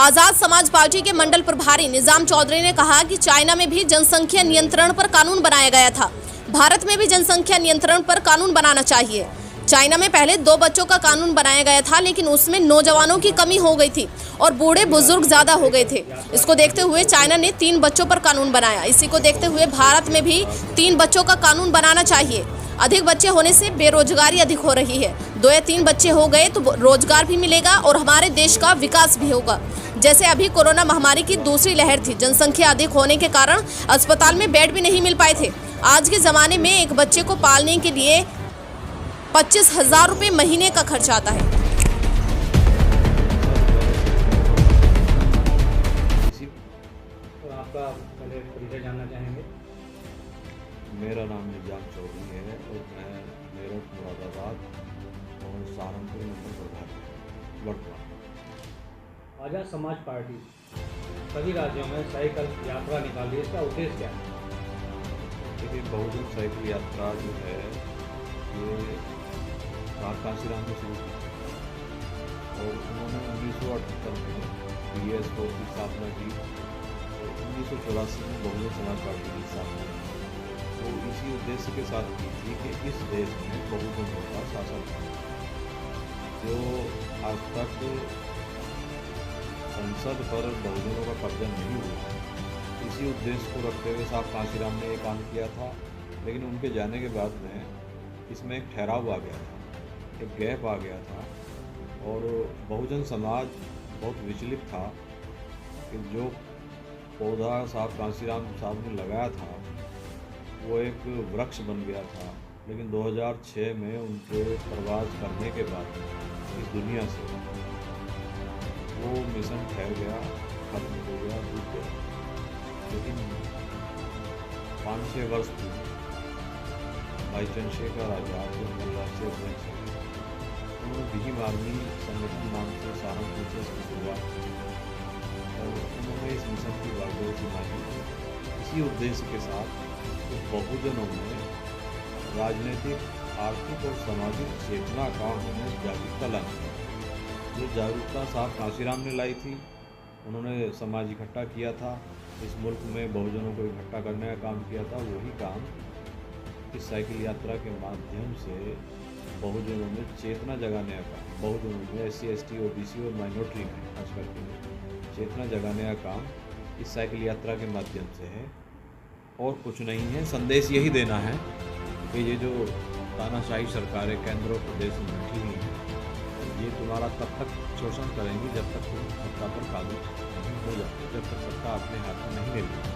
Azad Samaj party के मंडल प्रभारी निजाम चौधरी ने कहा कि चाइना में भी जनसंख्या नियंत्रण पर कानून बनाया गया था, भारत में भी जनसंख्या नियंत्रण पर कानून बनाना चाहिए। चाइना में पहले 2 बच्चों का कानून बनाया गया था, लेकिन उसमें नौजवानों की कमी हो गई थी और बूढ़े बुजुर्ग ज्यादा हो गए थे। इसको देखते हुए चाइना ने 3 बच्चों पर कानून बनाया। इसी को देखते हुए भारत में भी 3 बच्चों का कानून बनाना चाहिए। अधिक बच्चे होने से बेरोजगारी अधिक हो रही है। 2 या 3 बच्चे हो गए तो रोजगार भी मिलेगा और हमारे देश का विकास भी होगा। जैसे अभी कोरोना महामारी की दूसरी लहर थी, जनसंख्या अधिक होने के कारण अस्पताल में बेड भी नहीं मिल पाए थे। आज के ज़माने में एक बच्चे को पालने के लिए 25,000 रुपये महीने का खर्च आता है। आपका पहले परिचय जानना चाहेंगे? मेरा नाम निजाम चौधरी है और मैं मेरठ, मुरादाबाद और सहारनपुर मंडल प्रभारी वर्तमान। आजाद समाज पार्टी सभी राज्यों में साइकिल यात्रा निकाली है, इसका उद्देश्य क्या है? देखिए, बहुजन साइकिल यात्रा जो है ये काशीराम ने शुरू की और उन्होंने 1978 में BSO की स्थापना की और 1984 में बहुजन समाज पार्टी की स्थापना की। वो इसी उद्देश्य के साथ की थी कि इस देश में बहुजनों का शासन हो, जो आज तक संसद पर बहुजनों का कब्जा नहीं हुआ। इसी उद्देश्य को रखते हुए साहब काशीराम ने ये काम किया था, लेकिन उनके जाने के बाद में इसमें एक ठहराव आ गया था, एक गैप आ गया था और बहुजन समाज बहुत विचलित था कि जो पौधा साहब काशीराम साहब ने लगाया था वो एक वृक्ष बन गया था। लेकिन 2006 में उनके प्रवास करने के बाद इस दुनिया से वो मिशन ठहर गया, खत्म हो गया, डूब गया। लेकिन 5-6 वर्ष पूर्व भाई चंद्रशेखर आजाद जो हमारे राष्ट्रीय अध्यक्ष हैं, उन्होंने भीम आर्मी संगठन नाम से सहारनपुर से इसकी शुरुआत की और उन्होंने इस मिशन की बागडोर मानी इसी उद्देश्य के साथ कि बहुजनों में राजनीतिक, आर्थिक और सामाजिक चेतना का उन्होंने जागरूकता लानी। जो जागरूकता साहब काशीराम ने लाई थी, उन्होंने समाज इकट्ठा किया था, इस मुल्क में बहुजनों को इकट्ठा करने का काम किया था। वही काम इस साइकिल यात्रा के माध्यम से बहुजनों में चेतना जगाने का काम, बहुजनों में SC, ST, OBC और माइनॉरिटी में खास करके चेतना जगाने का काम इस साइकिल यात्रा के माध्यम से है और कुछ नहीं है। संदेश यही देना है कि ये जो तानाशाही सरकारें केंद्र और प्रदेश में बैठी हुई हैं, ये तुम्हारा तब तक शोषण करेंगी जब तक तुम सत्ता पर काबू नहीं हो जाते, जब तक सत्ता अपने हाथ में नहीं ले लेती।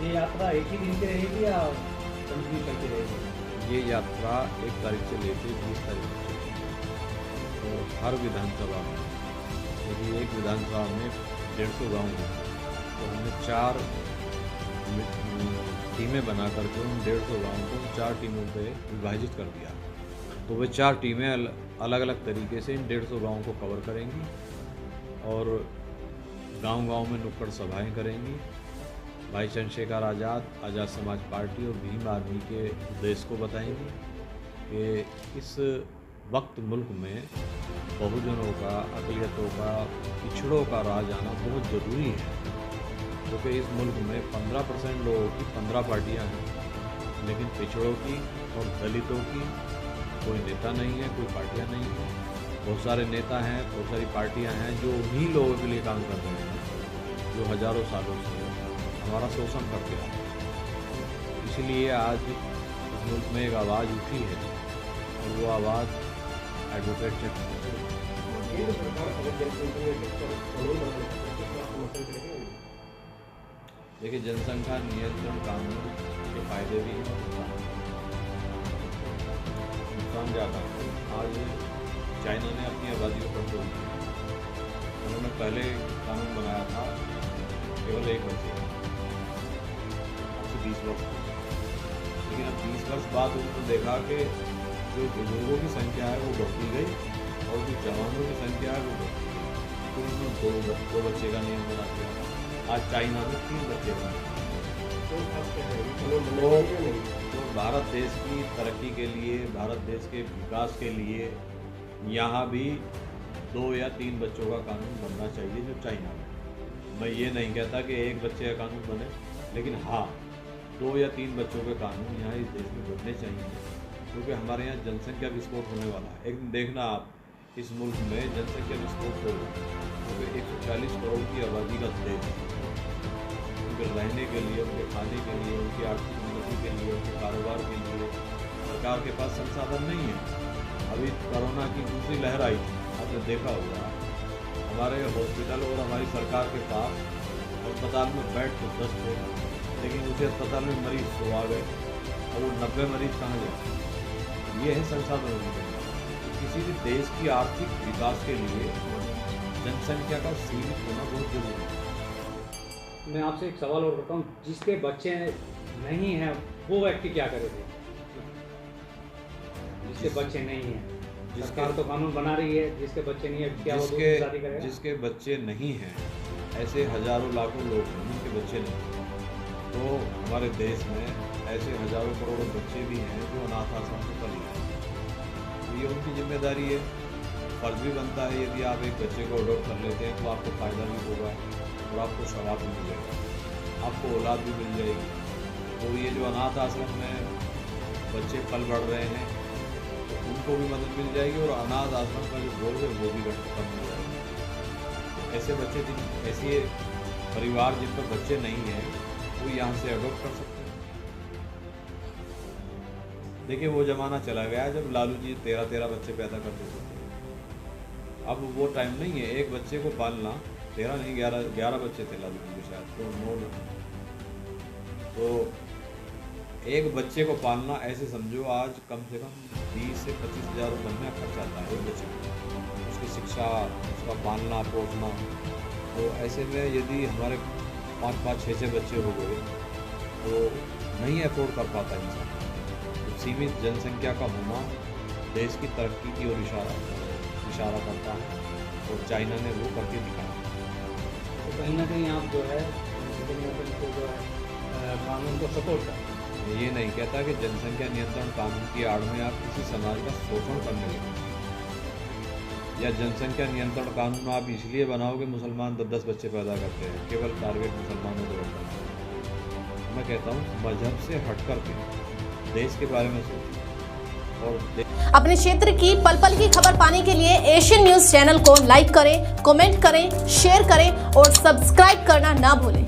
ये यात्रा एक ही दिन की रहेगी या कंटिन्यू करती रहेगी? ये यात्रा 1 तारीख से लेकर 20 तारीख तक चलेगी और हर विधानसभा में, यदि एक विधानसभा में 150 गाँव हैं तो हमने 4 टीमें बना करके उन 150 गाँव को 4 टीमों पे विभाजित कर दिया। तो वे 4 टीमें अलग अलग तरीके से इन 150 गाँव को कवर करेंगी और गांव-गांव में नुक्कड़ सभाएं करेंगी। भाई चंद्रशेखर आज़ाद, आज़ाद समाज पार्टी और भीम आर्मी के उद्देश्य को बताएंगी कि इस वक्त मुल्क में बहुजनों का, अक़लियतों का, पिछड़ों का राज आना बहुत ज़रूरी है, क्योंकि इस मुल्क में 15% लोगों की 15 पार्टियां हैं, लेकिन पिछड़ों की और दलितों की कोई नेता नहीं है, कोई पार्टियां नहीं हैं। बहुत सारे नेता हैं, बहुत सारी पार्टियां हैं जो उन्हीं लोगों के लिए काम कर रहे हैं जो हज़ारों सालों से हमारा शोषण करते आए हैं। इसलिए आज इस मुल्क में एक आवाज़ उठी है और वो आवाज़ एडवोकेट देखिए, जनसंख्या नियंत्रण कानून के फायदे भी हैं और नुकसान ज़्यादा है। आज चाइना ने अपनी आबादी को कंट्रोल किया। उन्होंने पहले कानून बनाया था केवल 1 बच्चे, अब से 20 वर्ष, लेकिन अब 20 वर्ष बाद उन्होंने देखा कि जो बुजुर्गों की संख्या है वो बढ़ती गई और जो जवानों की संख्या है वो बढ़ती गई, तो उन्होंने 2 बच्चे का नियम बना दिया। आज चाइना में 3 बच्चे बना। तो भारत देश की तरक्की के लिए, भारत देश के विकास के लिए यहाँ भी 2 या 3 बच्चों का कानून बनना चाहिए जो चाइना में। मैं ये नहीं कहता कि एक बच्चे का कानून बने, लेकिन हाँ 2 या 3 बच्चों के कानून यहाँ इस देश में बनने चाहिए, क्योंकि हमारे यहाँ जनसंख्या विस्फोट होने वाला है। एक दिन देखना आप इस मुल्क में जनसंख्या विस्फोट हो, क्योंकि 140 करोड़ की आबादी का देश, उनके रहने के लिए, उनके खाने के लिए, उनकी आर्थिक उन्नति के लिए, उनके कारोबार के लिए सरकार के पास संसाधन नहीं है। अभी कोरोना की दूसरी लहर आई थी, आपने देखा होगा, हमारे हॉस्पिटल और हमारी सरकार के पास अस्पताल में बेड तो 10 थे, लेकिन उसी अस्पताल में मरीज 100 आ गए और वो 90 मरीज कहाँ गए? ये है संसाधनों की कमी। किसी भी देश की आर्थिक विकास के लिए जनसंख्या का सीमित होना बहुत जरूरी है। मैं आपसे एक सवाल और करता हूँ, जिसके बच्चे नहीं हैं वो व्यक्ति क्या करेंगे? जिसके बच्चे नहीं हैं, सरकार तो कानून बना रही है, जिसके बच्चे नहीं है क्या वो दूसरी शादी करेगा? जिसके बच्चे नहीं हैं, ऐसे हजारों लाखों लोग हैं जिनके बच्चे नहीं हैं। तो हमारे देश में ऐसे हजारों करोड़ों बच्चे भी हैं जो अनाथ आश्रम से पल रहे हैं। तो ये उनकी जिम्मेदारी है, फर्ज भी बनता है। यदि आप एक बच्चे को अडॉप्ट कर लेते हैं तो आपको फ़ायदा भी होगा और आपको सवाब भी मिलेगा, आपको औलाद भी मिल जाएगी। तो ये जो अनाथ आश्रम में बच्चे पल बढ़ रहे हैं तो उनको भी मदद मिल जाएगी और अनाथ आश्रम का जो बोझ है वो भी कम हो जाएगा। ऐसे बच्चे ऐसे परिवार जिन पर बच्चे नहीं हैं वो यहाँ से अडॉप्ट कर सकते हैं। देखिए वो ज़माना चला गया जब लालू जी 13 बच्चे पैदा करते थे। अब वो टाइम नहीं है। एक बच्चे को पालना 13 नहीं 11 बच्चे थे लालू जी के शायद, तो 9। तो एक बच्चे को पालना ऐसे समझो आज कम से कम 20 से 25 हज़ार रुपये महीना खर्च आता है एक बच्चे को, उसकी शिक्षा, उसका पालना पोसना। तो ऐसे में यदि हमारे 5-5, 6-6 बच्चे हो गए तो नहीं अफोर्ड कर पाता इंसान। तो सीमित जनसंख्या का होना देश की तरक्की की ओर इशारा करता है और चाइना ने वो करके दिखाया। तो कहीं ना कहीं आप जो है कानून को सपोर्ट करते हैं। ये नहीं कहता कि जनसंख्या नियंत्रण कानून की आड़ में आप किसी समाज का शोषण करने लगे, या जनसंख्या नियंत्रण कानून आप इसलिए बनाओ कि मुसलमान 10 बच्चे पैदा करते हैं, केवल टारगेट मुसलमानों को रखता है। मैं कहता हूँ मजहब से हट करके देश के बारे में सोचें और अपने क्षेत्र की पल पल की खबर पाने के लिए एशियन न्यूज चैनल को लाइक करें, कमेंट करें, शेयर करें और सब्सक्राइब करना ना भूलें।